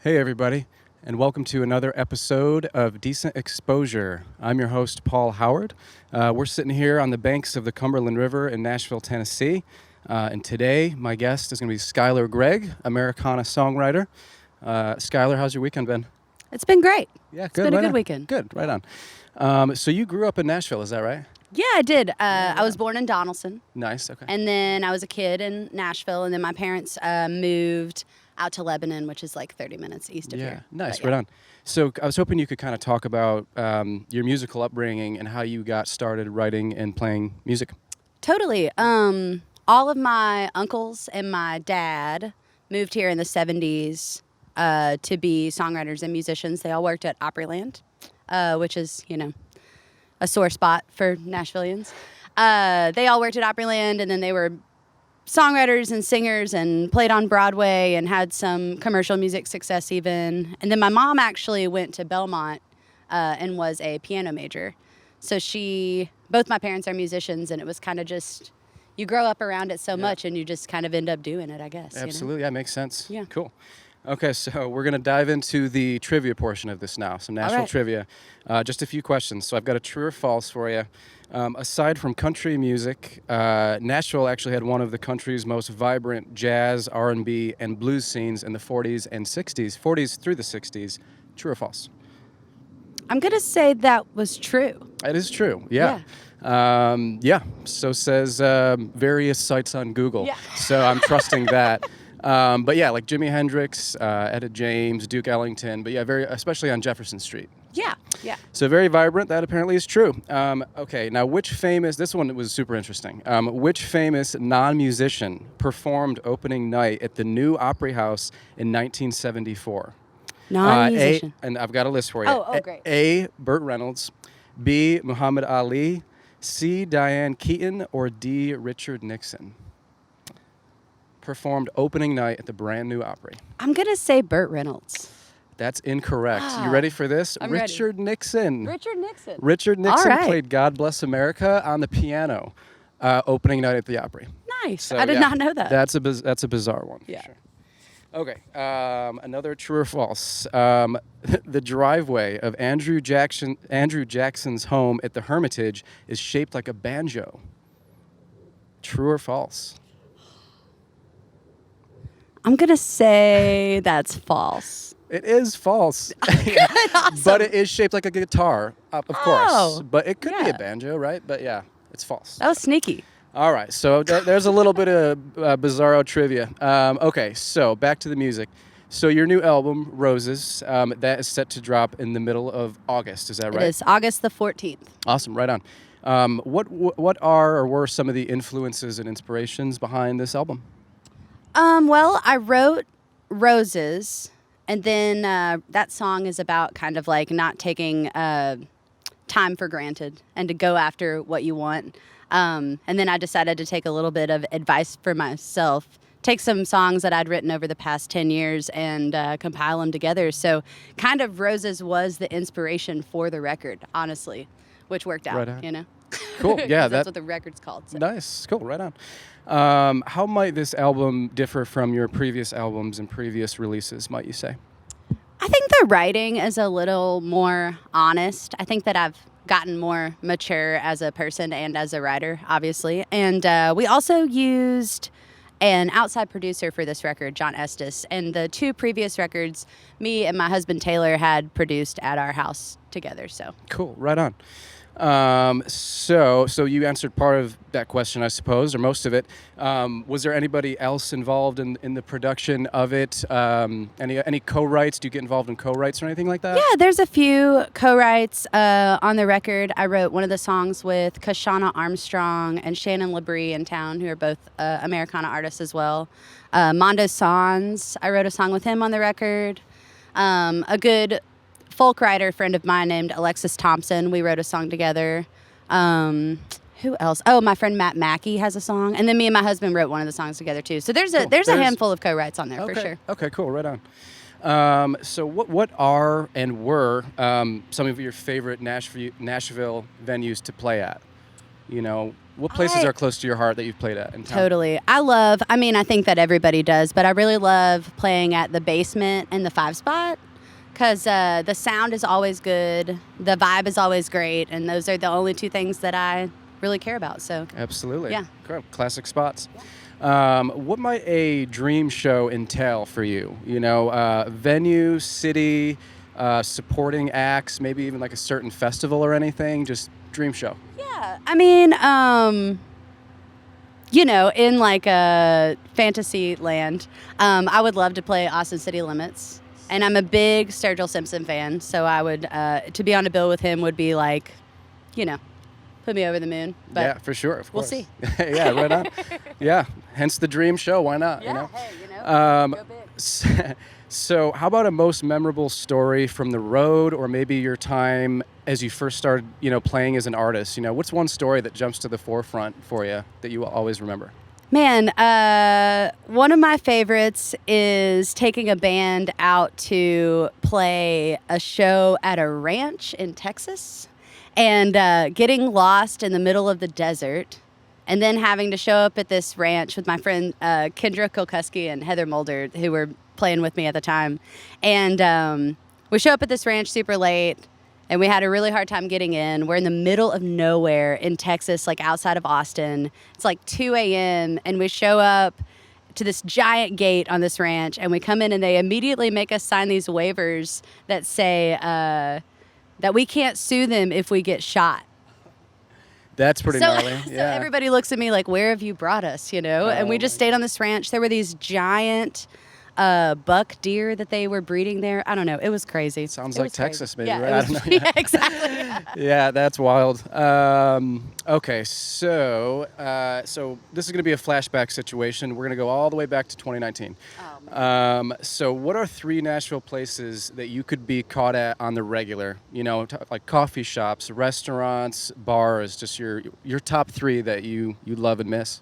Hey, everybody, and welcome to another episode of Decent Exposure. I'm your host, Paul Howard. We're sitting here on the banks of the Cumberland River in Nashville, Tennessee. And today, my guest is going to be Skylar Gregg, Americana songwriter. Skylar, how's your weekend been? It's been great. Yeah, It's good. been a Right good on. weekend. Good, right on. So you grew up in Nashville, is that right? Yeah, I did. I was born in Donaldson, Nice, okay. and then I was a kid in Nashville, and then my parents moved out to Lebanon, which is like 30 minutes east of here. Nice, But right on. So I was hoping you could kind of talk about your musical upbringing and how you got started writing and playing music. Totally. All of my uncles and my dad moved here in the 70s to be songwriters and musicians. They all worked at Opryland, which is, a sore spot for Nashvillians. They all worked at Opryland, and then they were songwriters and singers and played on Broadway and had some commercial music success even. And then my mom actually went to Belmont and was a piano major. So both my parents are musicians, and it was kind of just, you grow up around it so much and you just kind of end up doing it, I guess. Absolutely, that makes sense. Yeah. Cool. Okay, so we're going to dive into the trivia portion of this now, some Nashville right. trivia. Just a few questions. So I've got a true or false for you. Aside from country music, Nashville actually had one of the country's most vibrant jazz, R&B, and blues scenes in the 40s and 60s, 40s through the 60s. True or false? I'm going to say that was true. It is true, yeah. So says various sites on Google. Yeah. So I'm trusting that. But yeah, like Jimi Hendrix, Etta James, Duke Ellington, but yeah, especially on Jefferson Street. Yeah. So very vibrant, that apparently is true. Okay, now this one was super interesting. Which famous non-musician performed opening night at the New Opry House in 1974? Non-musician. And I've got a list for you. Oh, great. A, Burt Reynolds, B, Muhammad Ali, C, Diane Keaton, or D, Richard Nixon? Performed opening night at the brand new Opry. I'm going to say Burt Reynolds. That's incorrect. You ready for this? I'm Richard Nixon. Richard Nixon. Richard Nixon All right. played God Bless America on the piano opening night at the Opry. Nice. So, I did not know that. That's a bizarre one. Yeah. For sure. Okay. Another true or false. The driveway of Andrew Jackson's home at the Hermitage is shaped like a banjo. True or false? I'm going to say that's false. It is false. Awesome. But it is shaped like a guitar, of course. Oh, But it could be yeah. a banjo, right? But yeah, it's false. That was sneaky. All right, so there's a little bit of bizarro trivia. Okay, so back to the music. So your new album, Roses, that is set to drop in the middle of August. Is that right? It is August the 14th. Awesome, right on. What are or were some of the influences and inspirations behind this album? Well, I wrote Roses, and then that song is about kind of like not taking time for granted and to go after what you want. And then I decided to take a little bit of advice for myself, take some songs that I'd written over the past 10 years and compile them together. So kind of Roses was the inspiration for the record, honestly, which worked out, Right on. Cool, yeah. 'Cause that's what the record's called. So. Nice, cool, right on. How might this album differ from your previous albums and previous releases, might you say? I think the writing is a little more honest. I think that I've gotten more mature as a person and as a writer, obviously. And we also used an outside producer for this record, John Estes. And the two previous records, me and my husband Taylor had produced at our house together. So Cool, right on. So you answered part of that question, I suppose, or most of it. Was there anybody else involved in the production of it? Any co-writes? Do you get involved in co-writes or anything like that? yeah, there's a few co-writes on the record. I wrote one of the songs with Kashana Armstrong and Shannon Labrie in town, who are both Americana artists as well. Mondo Sans, I wrote a song with him on the record. A good folk writer friend of mine named Alexis Thompson, we wrote a song together. Who else? Oh, my friend Matt Mackey has a song, and then me and my husband wrote one of the songs together too. So there's a handful of co-writes on there for sure. Okay, cool, right on. So what are and were some of your favorite Nashville venues to play at? You know, what places are close to your heart that you've played at in town? Totally. I think that everybody does, but I really love playing at the Basement and the 5 Spot because the sound is always good, the vibe is always great, and those are the only two things that I really care about. So Absolutely. Yeah. Classic spots. What might a dream show entail for you? You know, venue, city, supporting acts, maybe even like a certain festival or anything, just dream show. Yeah, I mean, you know, in like a fantasy land, I would love to play Austin City Limits. And I'm a big Sturgill Simpson fan, so I would, to be on a bill with him would be like, you know, put me over the moon. But yeah, for sure. Of course. we'll see. Yeah, right on. Yeah, hence the dream show. Why not? Yeah, you know? hey, you know, go big. So how about a most memorable story from the road, or maybe your time as you first started, you know, playing as an artist? You know, what's one story that jumps to the forefront for you that you will always remember? Man, one of my favorites is taking a band out to play a show at a ranch in Texas and getting lost in the middle of the desert and then having to show up at this ranch with my friend Kendra Kilkuski and Heather Mulder, who were playing with me at the time. And we show up at this ranch super late, and we had a really hard time getting in. We're in the middle of nowhere in Texas, like outside of Austin. It's like 2 a.m., and we show up to this giant gate on this ranch, and we come in, and they immediately make us sign these waivers that say that we can't sue them if we get shot. That's pretty gnarly. So Yeah. everybody looks at me like, where have you brought us, you know? And we just stayed on this ranch. There were these giant buck deer that they were breeding there. I don't know. It was crazy. Sounds It like was crazy. Texas, maybe, Yeah, right? it I was- don't know. yeah, exactly. Yeah, that's wild. Okay, so this is going to be a flashback situation. We're going to go all the way back to 2019. So what are 3 Nashville places that you could be caught at on the regular? You know, like coffee shops, restaurants, bars, just your top 3 that you love and miss?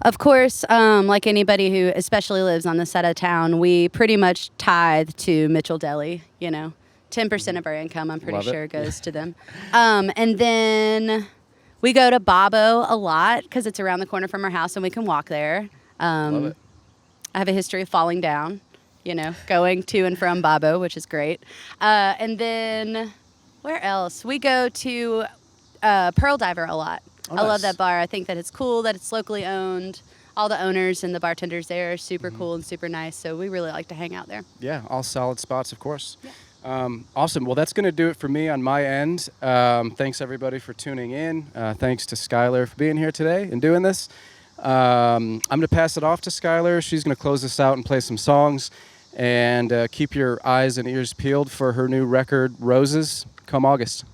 Of course, like anybody who especially lives on this side of town, we pretty much tithe to Mitchell Deli, you know. 10% of our income, I'm pretty Love it. sure, goes to them. And then we go to Babbo a lot because it's around the corner from our house and we can walk there. Love it. I have a history of falling down, you know, going to and from Babbo, which is great. And then where else? We go to Pearl Diver a lot. Oh, I love nice. that bar. I think that it's cool that it's locally owned. All the owners and the bartenders there are super cool and super nice, so we really like to hang out there. Yeah, all solid spots, of course. Yeah. Awesome. Well, that's going to do it for me on my end. Thanks, everybody, for tuning in. Thanks to Skylar for being here today and doing this. I'm going to pass it off to Skylar. She's going to close this out and play some songs. And keep your eyes and ears peeled for her new record, Roses, come August.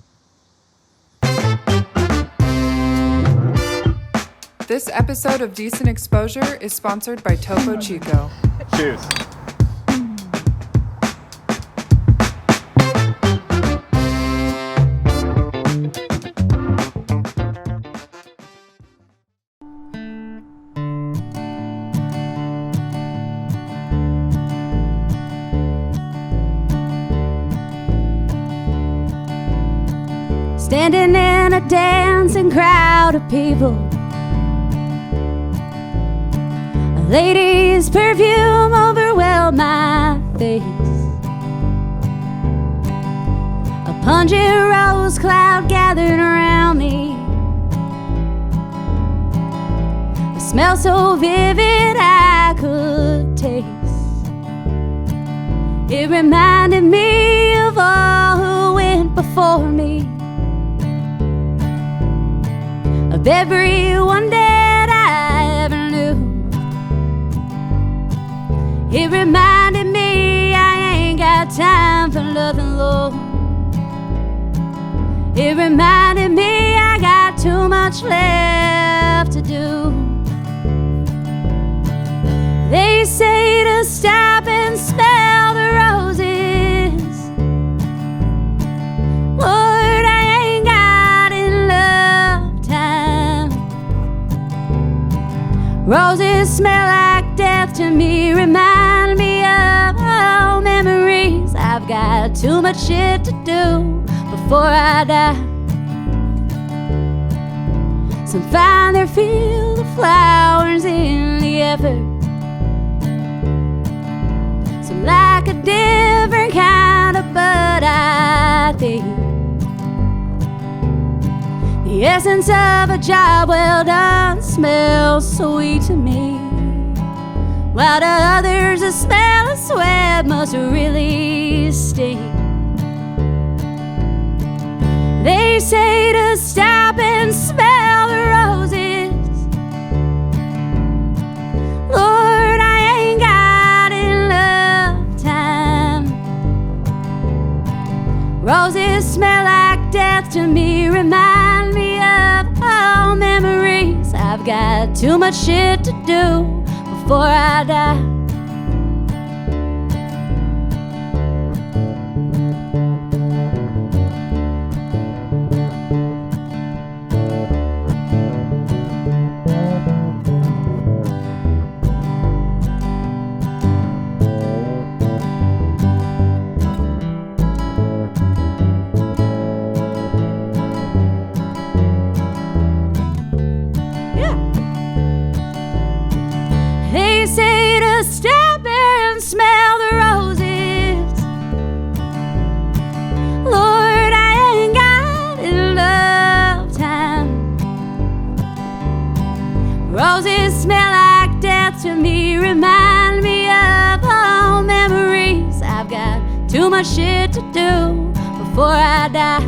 This episode of Decent Exposure is sponsored by Topo Chico. Cheers. Standing in a dancing crowd of people, a lady's perfume overwhelmed my face. A pungent rose cloud gathered around me, a smell so vivid I could taste. It reminded me of all who went before me, of everyone that I ever knew. It reminded me I ain't got time for nothing, Lord. It reminded me I got too much left to do. They say to stop and smell the roses. Lord, I ain't got enough time. Roses smell like death to me, remind me of all memories. I've got too much shit to do before I die. Some find their field of flowers in the effort. Some like a different kind of bud, I think. The essence of a job well done smells sweet to me, while to others the smell of sweat must really sting. They say to stop and smell the roses. Lord, I ain't got enough time. Roses smell like death to me, remind me of all memories. I've got too much shit to do before I die. They say to stop and smell the roses. Lord, I ain't got enough time. Roses smell like death to me, remind me of all memories. I've got too much shit to do before I die.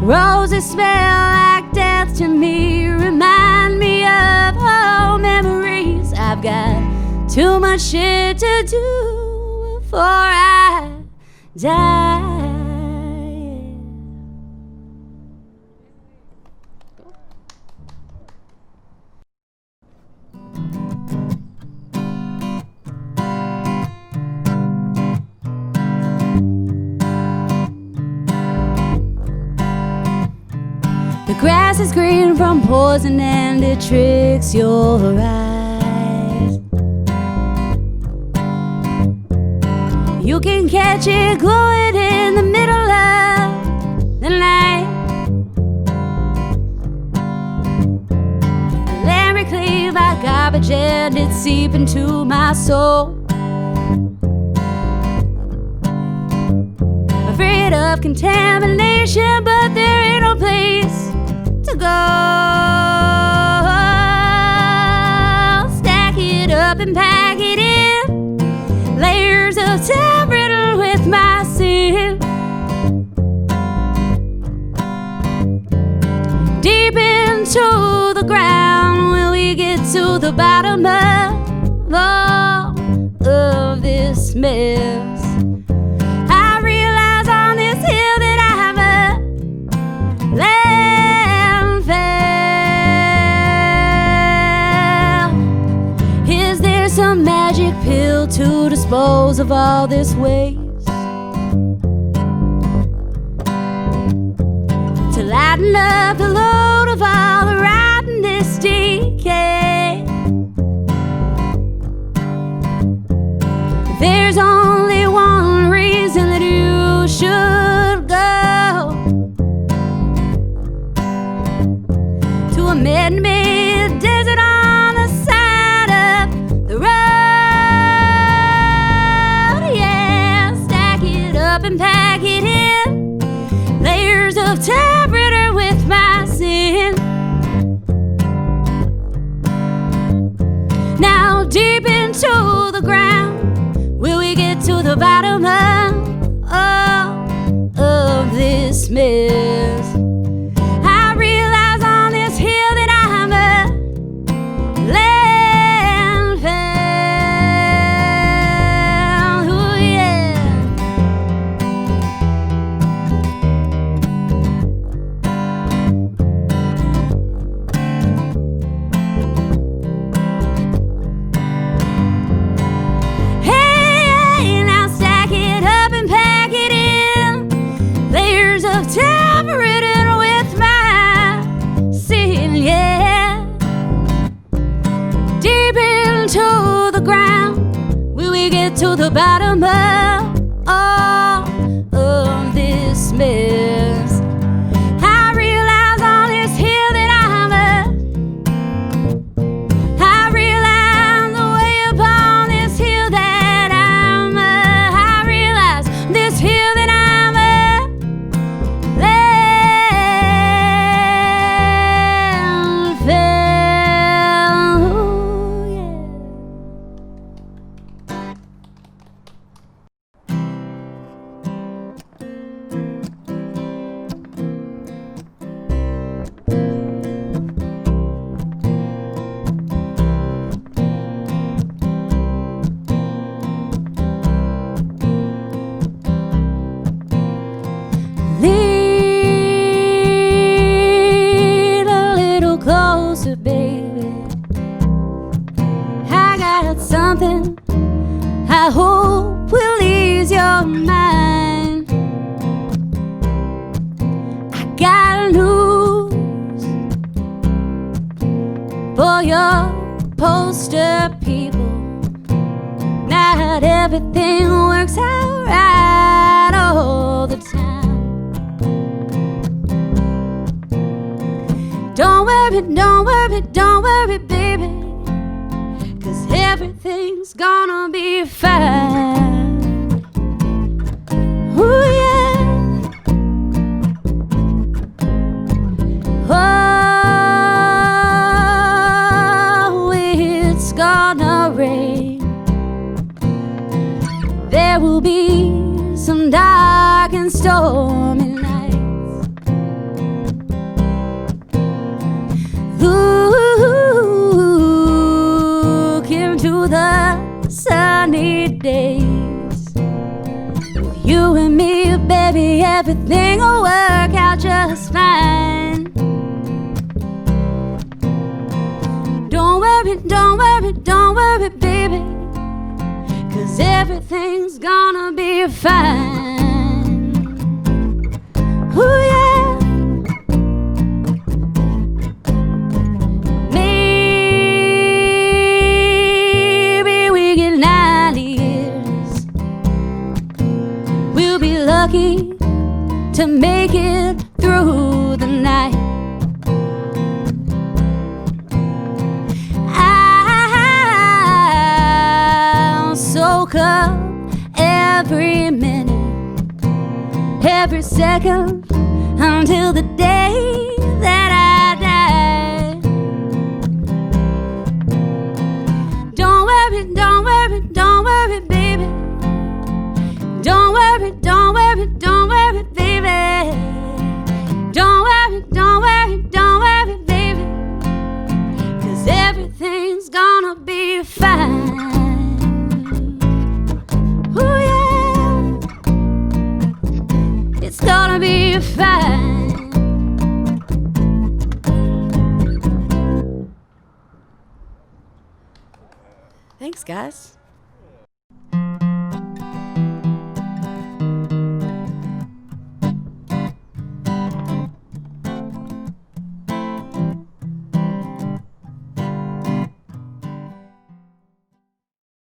Roses smell like death to me, remind me of all memories. I've got too much shit to do before I die. The grass is green from poison and it tricks your eyes. You can catch it glowing in the middle of the night. I let me clean my garbage and it seep into my soul. Afraid of contamination, but there ain't no place to go. Stack it up and pack it in, layers of time riddled with my sin. Deep into the ground, will we get to the bottom of all of this mess? I realize on this hill that I'm a landfill. Is there some magic pill to dispose of all this waste? To lighten up the load of all the rottenness decay? There's only one reason that you should go, to a man-made desert on the side of the road. Yeah, stack it up and pack it in, layers of time riddled with my sin. Now deep into the ground, will we get to the bottom of all of this mess? I realize on this hill that I'm a landfill. Ooh, yeah. Hey, now stack it up and pack it in, layers of time ridden with my sin, yeah. Deep into the ground, will we get to the bottom of all of this mess? I realize poster people. Not everything works out right all the time. Don't worry, don't worry, don't worry, baby, 'cause everything's gonna be fine. Ooh, yeah. Oh, it's gonna rain. There will be some dark and stormy nights. Look into the sunny days. With you and me, baby, everything will work out just fine. Don't worry, don't worry, don't worry, baby, 'cause everything's gonna be fine. Ooh, yeah. Maybe we get 90 years. We'll be lucky to make it through the night. Soak up every minute, every second, until the day that I die. Don't worry, don't worry, don't worry, baby. Don't worry, don't worry, don't worry, baby. Don't worry, don't worry, don't worry, baby, 'cause everything's gonna be fine. It's gonna be fine. Thanks, guys.